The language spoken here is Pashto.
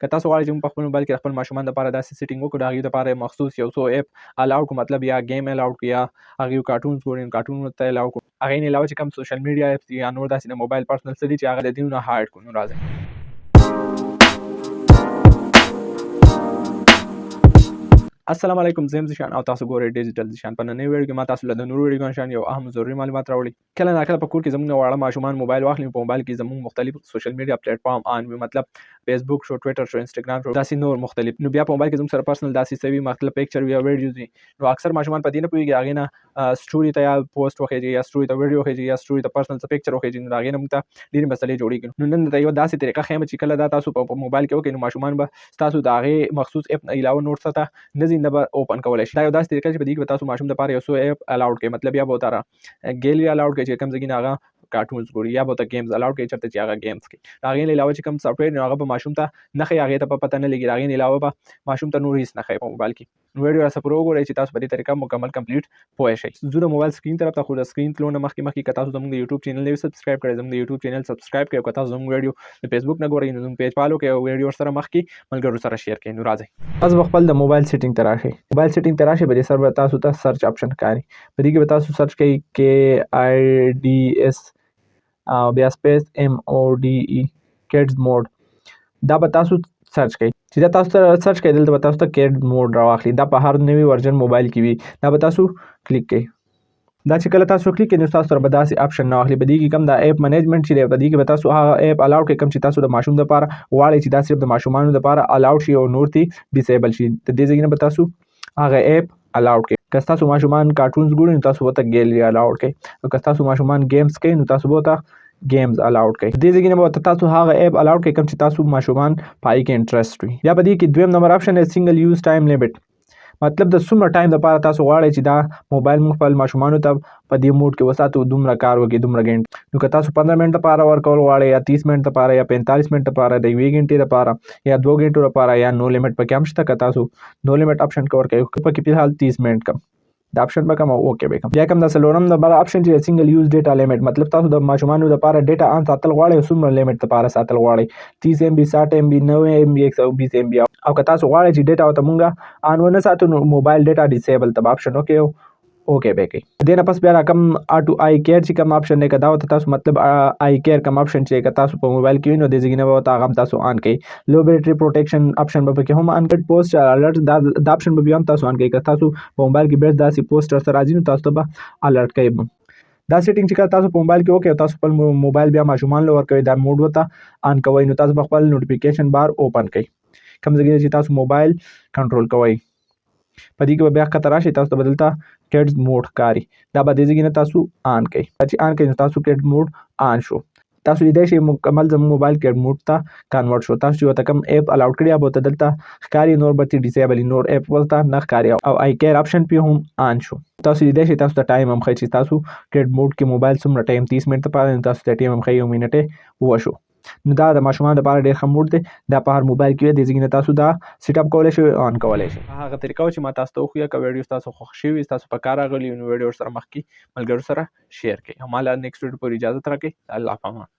که تاسو غواړئ چې موږ په خپل موبایل کې خپل ماشومان دپاره داسې سیټینګ وکړو د هغې دپاره مخصوص یو څو اپ الاو کړو، مطلب یا گیم الاو کړو یا هغې کارټونز ګوري نو کارټونونو ته الاو کړو. هغې نه علاوه چې کوم سوشل میډیا اپس دي یا نور داسې د موبایل پرسنل څه دي چې هغه د دې نه هایډ کړو. نو راځئ السلام علیکم، زه یم ذیشان او تاسو ګورئ ډیجیټل ذیشان. په نننۍ ویډیو کې ما تاسو له د نورو ویډیوګانو شان یو اهم ضروري معلومات راوړي. کله ناکله په کور کې زموږ واړه ماشومان موبایل واخلي، په موبایل کې زموږ مختلف سوشل میډیا پلیټ فارم آن وي، مطلب فیسبوک شو، ټویټر شو، انسټاګرام شو، داسې نور مختلف. نو بیا په موبایل کې زموږ سره پرسنل داسې څه وي، مطلب پیکچر وي یا ویډیوز وي. نو اکثر ماشومان په دې نه پوهېږي، هغې نه سټوري ته یا پوسټ وخېږي یا سټوري ته ویډیو وخېږي یا سټوري ته پرسنل څه پیکچر وخېږي. نو د هغې نه موږ ته ډېرې مسلې جوړېږي. نو نن درته یوه داسې طریقه ښیم چې کله دا تاسو په موبایل کې وکړئ نو ماشومان به ستاسو د هغې مخصوص اپ نه علاوه نور څه ته نه ځي، نه به اوپن کولی شي. دا یو داسې طریقه چې په دې کې به تاسو ماشوم دپاره یو څو اپ الاوډ کړئ، مطلب یا به ورته ګیلري الاوډ کړئ چې کوم ځای کې نه هغه کارټونز ګوري، یا به ورته گیمز الاوډ کړئ چېرته چې هغه گیمز کوي. د هغې نه علاوه چې کوم سافټویر نو هغه به ماشوم ته نه ښایي، هغې ته به پته نه لګي. د هغې نه علاوه به ماشوم ته نور هېڅ نه ښایي په موبایل کې. نو ویډیو راسره پوره وګورئ چې تاسو په دې طریقه مکمل کمپلیټ پوه شئ. ځو د موبایل سکرین طرف ته، خو د سکرین تلو نه مخکې که تاسو زموږ د یوټیوب چینل نه یو سبسکرایب کړئ، زموږ د یوټیوب چینل سبسکرایب کړئ. او که تاسو زموږ ویډیو د فیسبوک نه ګورئ نو زموږ پیج فالو کړئ او ویډیو ورسره مخکې ملګرو سره شیر کړئ. نو راځئ تاسو به خپل د موبایل سیټینګ ته راشئ. موبایل سیټینګ ته راشئ، په دې سر به تاسو ته سرچ آپشن ښکاري. په دې کې به تاسو سرچ کوئ KIDS او بیا سپیس MODE کیډز موډ. دا به تاسو سرچ کوئ. چې دا تاسو ته سرچ کوئ دلته به تاسو ته کیډ موډ راواخلي. دا په هر نوي ورژن موبایل کې وي. دا به تاسو کلیک کوئ. دا چې کله تاسو کلیک کړئ نو تاسو سره به داسې آپشن نه واخلي. په دې کې کوم دا اپ منیجمنټ چې دی، په دې کې به تاسو هغه اپ الاوډ کړئ کوم چې تاسو د ماشوم دپاره غواړئ چې دا صرف د ماشومانو دپاره الاوډ شي او نور ترې ډسیبل شي. د دې ځای نه به تاسو هغه اپ الاوډ کړئ. که ستاسو ماشومان کارټونز ګوري نو تاسو ورته ګیلري الاوډ کړئ. او که ستاسو ماشومان گیمز کوي نو تاسو به ورته گیمز الاوډ کړئ. دې ځای نه به ورته تاسو هغه اپ الاوډ کړئ کوم چې تاسو ماشومان په هغې کې انټرسټ وي. بیا په دې کې دویم نمبر آپشن دی سنګل یوز ټایم لیمټ، مطلب د څومره ټایم دپاره تاسو غواړئ چې دا موبایل موږ خپل ماشومانو ته په دې موډ کې وساتو، دومره کار وکړي، دومره ګنټې. نو که تاسو 15 منټ دپاره ورکول غواړئ یا 30 منټ دپاره یا 45 منټ دپاره، د 1 ګنټې دپاره یا 2 ګنټو دپاره، یا نو لیمټ پکې هم شته. که تاسو نو لیمټ آپشن کې ورکوئ، پکې فی الحال 30 منټ کم دا آپشن به کم او اوکې به کم. بیا کوم د څلورم نمبر آپشن چې سنګل یوز ډیټا لیمټ، مطلب تاسو د ماشومانو دپاره ډیټا ان ساتل غواړئ او څومره لیمټ دپاره ساتل غواړئ، 30 MB 60 MB 90 MB 120 MB. او که تاسو غواړئ چې ډیټا ورته مونږ ان ونه ساتو نو موبایل ډیټا ډسیبل ته به آپشن وکړئ او اوکې به کوي. دې نه پس بیا را کوم آټو آی کیر چې کوم آپشن دی، که دا ورته تاسو مطلب آی کیر کوم آپشن چې که تاسو په موبایل کې وي نو دې ځای نه به ورته هغه هم تاسو آن کوئ. لو بیټري پروټیکشن آپشن به پکې هم آن کړئ. پوسټ الرټ دا آپشن به بیا هم تاسو آن کوئ. که تاسو په موبایل کې بیرته داسې پوسټ ورسره راځي نو تاسو ته به الرټ کوي. دا سیټینګ چې کله تاسو په موبایل کې وکړئ او تاسو خپل موبایل بیا ماشومان له ورکوئ، دا موډ ورته آن کوئ نو تاسو به خپل نوټیفیکیشن بار اوپن کړئ کوم ځای چې تاسو موبایل کنټرول کوئ. په دې کې به بیا ښکته راشئ، تاسو ته به دلته کیډز موډ ښکاري. دا به دې ځای نه تاسو آن کړئ. چې آن کړئ نو تاسو کیډ موډ آن شو. تاسو لیدای شئ مکمل زموږ موبایل کیډ موډ ته کنورټ شو. تاسو چې ورته کوم اپ الاوډ کړي به ورته دلته ښکاري، نور به ترې ډسیبل نور اپ ورته نه ښکاري. او آی کیر آپشن پې هم آن شو. تاسو لیدای شئ تاسو ته ټایم هم ښایي چې تاسو کیډ موډ کې موبایل څومره ټایم 30 منټ دپاره نو تاسو ته ټایم هم ښایي 1 منټ یې وشو. نو دا د ماشومانو لپاره ډېر ښه موډ دی. دا په هر موبایل کې وي. دې ځای نه تاسو دا سیټ اپ کولی شئ، آن کولی شئ. هغه طریقه چې ما تاسو ته وښیه، که ویډیو ستاسو خوښ شوي، ستاسو په کار راغلي نو ویډیو ورسره مخکې ملګرو سره شیر کړئ. او ما له نیکسټ ویډیو پورې اجازت راکړئ. الله پامان.